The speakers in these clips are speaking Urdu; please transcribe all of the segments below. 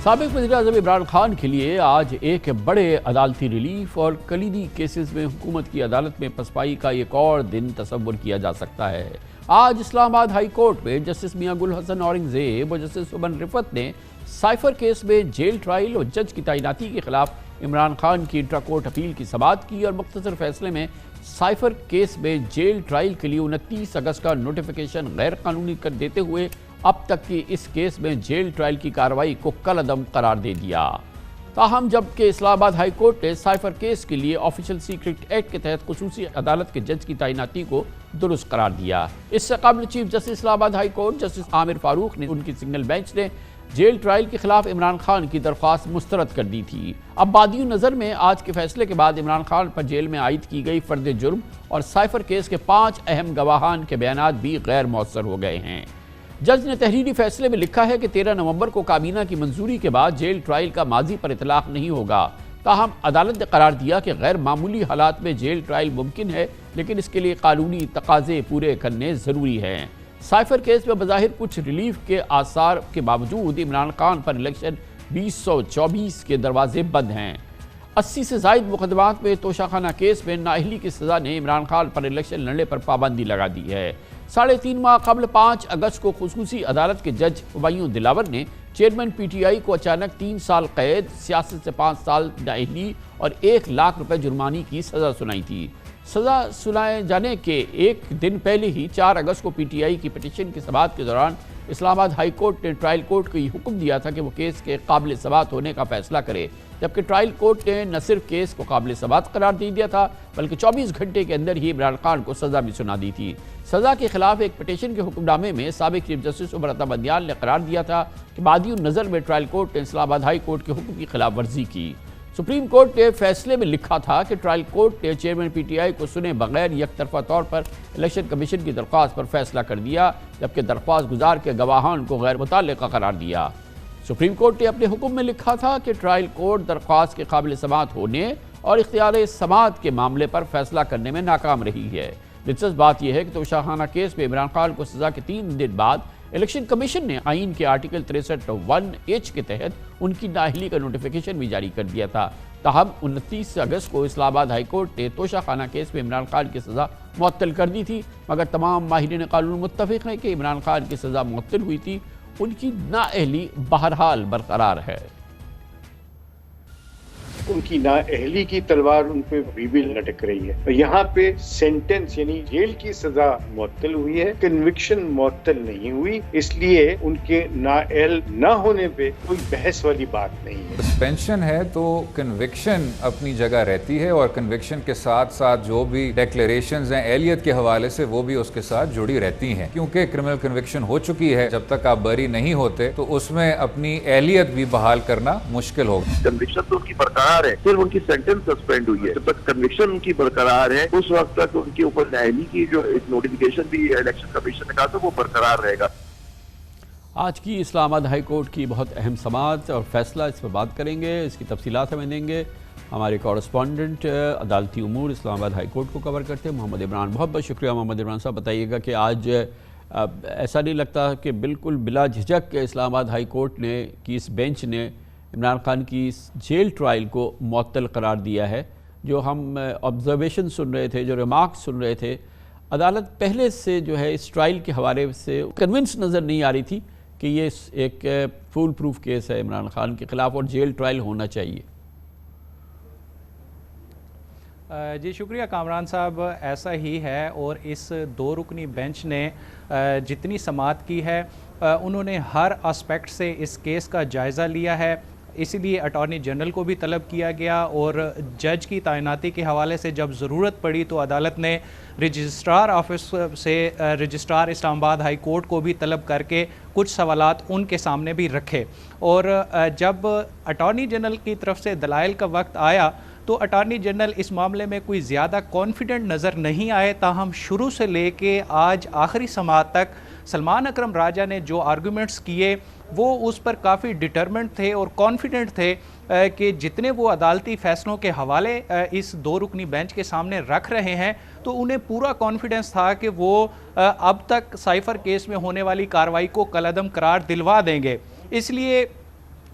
سابق وزیراعظم عمران خان کے لیے آج ایک بڑے عدالتی ریلیف اور کلیدی کیسز میں حکومت کی عدالت میں پسپائی کا ایک اور دن تصور کیا جا سکتا ہے۔ آج اسلام آباد ہائی کورٹ میں جسٹس میاں گل حسن اورنگزیب اور جسٹس سمن رفت نے سائفر کیس میں جیل ٹرائل اور جج کی تعیناتی کے خلاف عمران خان کی انٹرا کورٹ اپیل کی سماعت کی اور مختصر فیصلے میں سائفر کیس میں جیل ٹرائل کے لیے 29 اگست کا نوٹیفیکیشن غیر قانونی کر دیتے ہوئے اب تک کی اس کیس میں جیل ٹرائل کی کارروائی کو کالعدم قرار دے دیا۔ تاہم جبکہ اسلام آباد ہائی کورٹ نے سائفر کیس کے لیے آفیشل سیکرٹ ایکٹ کے تحت خصوصی عدالت کے جج کی تعیناتی کو درست قرار دیا۔ اس سے قبل چیف جسٹس اسلام آباد ہائی کورٹ جسٹس عامر فاروق نے ان کی سنگل بینچ نے جیل ٹرائل کے خلاف عمران خان کی درخواست مسترد کر دی تھی۔ اب بادی نظر میں آج کے فیصلے کے بعد عمران خان پر جیل میں عائد کی گئی فرد جرم اور سائفر کیس کے 5 اہم گواہان کے بیانات بھی غیر مؤثر ہو گئے ہیں۔ جج نے تحریری فیصلے میں لکھا ہے کہ 13 نومبر کو کابینہ کی منظوری کے بعد جیل ٹرائل کا ماضی پر اطلاق نہیں ہوگا۔ تاہم عدالت نے قرار دیا کہ غیر معمولی حالات میں جیل ٹرائل ممکن ہے، لیکن اس کے لیے قانونی تقاضے پورے کرنے ضروری ہیں۔ سائفر کیس میں بظاہر کچھ ریلیف کے آثار کے باوجود عمران خان پر الیکشن 2024 کے دروازے بند ہیں۔ 80 سے زائد مقدمات میں توشہ کیس میں نااہلی کی سزا نے عمران خان پر الیکشن لڑنے پر پابندی لگا دی ہے۔ 3.5 ماہ قبل 5 اگست کو خصوصی عدالت کے جج ہمایوں دلاور نے چیئرمین پی ٹی آئی کو اچانک 3 سال قید، سیاست سے 5 سال نااہلی اور 1 لاکھ روپے جرمانے کی سزا سنائی تھی۔ سزا سنائے جانے کے ایک دن پہلے ہی 4 اگست کو پی ٹی آئی کی پٹیشن کی سماعت کے دوران اسلام آباد ہائی کورٹ نے ٹرائل کورٹ کو یہ حکم دیا تھا کہ وہ کیس کے قابل سماعت ہونے کا فیصلہ کرے، جبکہ ٹرائل کورٹ نے نہ صرف کیس کو قابل سماعت قرار دے دیا تھا بلکہ 24 گھنٹے کے اندر ہی عمران خان کو سزا بھی سنا دی تھی۔ سزا کے خلاف ایک پٹیشن کے حکم نامے میں سابق چیف جسٹس عمر عطا بندیال نے قرار دیا تھا کہ بادی النظر میں ٹرائل کورٹ نے اسلام آباد ہائی کورٹ کے حکم کی خلاف ورزی کی۔ سپریم کورٹ نے فیصلے میں لکھا تھا کہ ٹرائل کورٹ نے چیئرمین پی ٹی آئی کو سنے بغیر یک طرفہ طور پر الیکشن کمیشن کی درخواست پر فیصلہ کر دیا، جبکہ درخواست گزار کے گواہان کو غیر متعلقہ قرار دیا۔ سپریم کورٹ نے اپنے حکم میں لکھا تھا کہ ٹرائل کورٹ درخواست کے قابل سماعت ہونے اور اختیار سماعت کے معاملے پر فیصلہ کرنے میں ناکام رہی ہے۔ دلچسپ بات یہ ہے کہ توشہ کیس میں عمران خان کو سزا کے 3 دن بعد الیکشن کمیشن نے آئین کے آرٹیکل 63(1)(h) کے تحت ان کی نااہلی کا نوٹیفیکیشن بھی جاری کر دیا تھا۔ تاہم 29 اگست کو اسلام آباد ہائی کورٹ نے توشہ خانہ کیس میں عمران خان کی سزا معطل کر دی تھی، مگر تمام ماہرین قانون متفق ہیں کہ عمران خان کی سزا معطل ہوئی تھی، ان کی نااہلی بہرحال برقرار ہے۔ ان کی نااہلی کی تلوار ان پہ ابھی بھی لٹک رہی ہے اور یہاں پہ سینٹنس یعنی جیل کی سزا معطل ہوئی ہے، کنوکشن معطل نہیں ہوئی، اس لیے ان کے نااہل نہ ہونے پہ کوئی بحث والی بات نہیں ہے۔ سسپینشن ہے تو کنوکشن اپنی جگہ رہتی ہے اور کنوکشن کے ساتھ ساتھ جو بھی ڈیکلیریشنز ہیں اہلیت کے حوالے سے وہ بھی اس کے ساتھ جڑی رہتی ہیں، کیونکہ کرمنل کنوکشن ہو چکی ہے، جب تک آپ بری نہیں ہوتے تو اس میں اپنی اہلیت بھی بحال کرنا مشکل ہوگا۔ کنوکشن تو ان کی برقرار ہے، صرف ان کی سینٹنس سسپینڈ ہوئی ہے، جب تک کنوکشن ان کی برقرار ہے اس وقت تک ان کے اوپر نااہلی کی جو نوٹیفیکیشن بھی الیکشن کمیشن نے کہا تھا وہ برقرار رہے گا۔ آج کی اسلام آباد ہائی کورٹ کی بہت اہم سماعت اور فیصلہ، اس پر بات کریں گے، اس کی تفصیلات ہمیں دیں گے ہمارے کورسپونڈنٹ عدالتی امور اسلام آباد ہائی کورٹ کو کور کرتے ہیں محمد عمران۔ بہت بہت شکریہ محمد عمران صاحب۔ بتائیے گا کہ آج ایسا نہیں لگتا کہ بالکل بلا جھجک اسلام آباد ہائی کورٹ نے کی اس بینچ نے عمران خان کی جیل ٹرائل کو معطل قرار دیا ہے؟ جو ہم آبزرویشن سن رہے تھے، جو ریمارکس سن رہے تھے، عدالت پہلے سے جو ہے اس ٹرائل کے حوالے سے کنونس نظر نہیں آ رہی تھی کہ یہ ایک فول پروف کیس ہے عمران خان کے خلاف اور جیل ٹرائل ہونا چاہیے۔ جی شکریہ کامران صاحب، ایسا ہی ہے اور اس 2 رکنی بینچ نے جتنی سماعت کی ہے انہوں نے ہر اسپیکٹ سے اس کیس کا جائزہ لیا ہے، اسی لیے اٹارنی جنرل کو بھی طلب کیا گیا اور جج کی تعیناتی کے حوالے سے جب ضرورت پڑی تو عدالت نے رجسٹرار آفس سے رجسٹرار اسلام آباد ہائی کورٹ کو بھی طلب کر کے کچھ سوالات ان کے سامنے بھی رکھے، اور جب اٹارنی جنرل کی طرف سے دلائل کا وقت آیا تو اٹارنی جنرل اس معاملے میں کوئی زیادہ کانفیڈنٹ نظر نہیں آئے، تاہم شروع سے لے کے آج آخری سماعت تک سلمان اکرم راجہ نے جو آرگومنٹس کیے وہ اس پر کافی ڈٹرمنٹ تھے اور کانفیڈنٹ تھے کہ جتنے وہ عدالتی فیصلوں کے حوالے اس 2 رکنی بینچ کے سامنے رکھ رہے ہیں تو انہیں پورا کانفیڈنس تھا کہ وہ اب تک سائفر کیس میں ہونے والی کارروائی کو کالعدم قرار دلوا دیں گے۔ اس لیے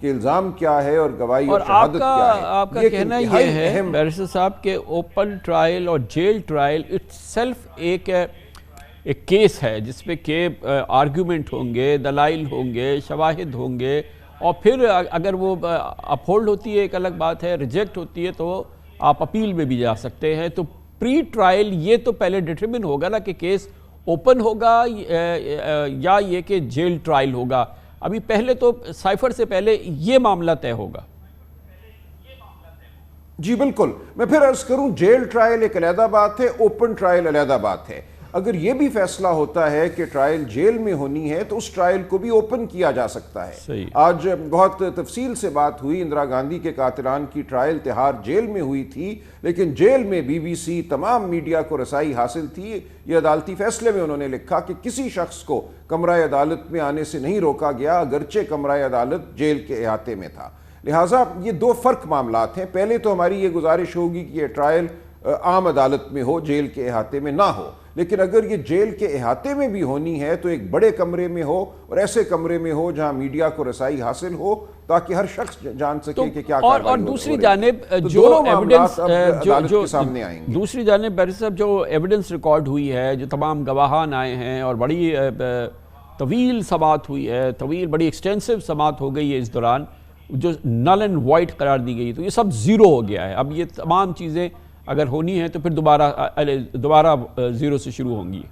کہ الزام کیا ہے اور گواہی اور اور شہادت کیا ہے۔ آپ کا کہنا یہ ہے بیرسٹر صاحب کہ اوپن ٹرائل اور جیل ٹرائل اٹ سیلف ایک کیس ہے جس پہ کہ آرگیومنٹ ہوں گے، دلائل ہوں گے، شواہد ہوں گے، اور پھر اگر وہ اپہولڈ ہوتی ہے ایک الگ بات ہے، ریجیکٹ ہوتی ہے تو آپ اپیل میں بھی جا سکتے ہیں۔ تو پری ٹرائل یہ تو پہلے ڈٹرمن ہوگا نا کہ کیس اوپن ہوگا یا یہ کہ جیل ٹرائل ہوگا۔ ابھی پہلے تو سائفر سے پہلے یہ معاملہ طے ہوگا۔ جی بالکل، میں پھر عرض کروں جیل ٹرائل ایک علیحدہ بات ہے، اوپن ٹرائل علیحدہ بات ہے۔ اگر یہ بھی فیصلہ ہوتا ہے کہ ٹرائل جیل میں ہونی ہے تو اس ٹرائل کو بھی اوپن کیا جا سکتا ہے۔ صحیح۔ آج بہت تفصیل سے بات ہوئی، اندرا گاندھی کے قاتلان کی ٹرائل تہار جیل میں ہوئی تھی، لیکن جیل میں بی بی سی تمام میڈیا کو رسائی حاصل تھی۔ یہ عدالتی فیصلے میں انہوں نے لکھا کہ کسی شخص کو کمرہ عدالت میں آنے سے نہیں روکا گیا اگرچہ کمرہ عدالت جیل کے احاطے میں تھا۔ لہٰذا یہ دو فرق معاملات ہیں۔ پہلے تو ہماری یہ گزارش ہوگی کہ یہ ٹرائل عام عدالت میں ہو، جیل کے احاطے میں نہ ہو، لیکن اگر یہ جیل کے احاطے میں بھی ہونی ہے تو ایک بڑے کمرے میں ہو اور ایسے کمرے میں ہو جہاں میڈیا کو رسائی حاصل ہو تاکہ ہر شخص جان سکے کہ کیا کارروائی اور دوسری جانب جو ایویڈنس سامنے آئیں گے، دوسری جانب بیرسٹر صاحب جو ایویڈنس ریکارڈ ہوئی ہے، جو تمام گواہان آئے ہیں اور بڑی طویل سماعت ہوئی ہے، بڑی ایکسٹینسو سماعت ہو گئی ہے اس دوران، جو نل اینڈ وائٹ قرار دی گئی، تو یہ سب زیرو ہو گیا ہے۔ اب یہ تمام چیزیں اگر ہونی ہیں تو پھر دوبارہ زیرو سے شروع ہوں گی۔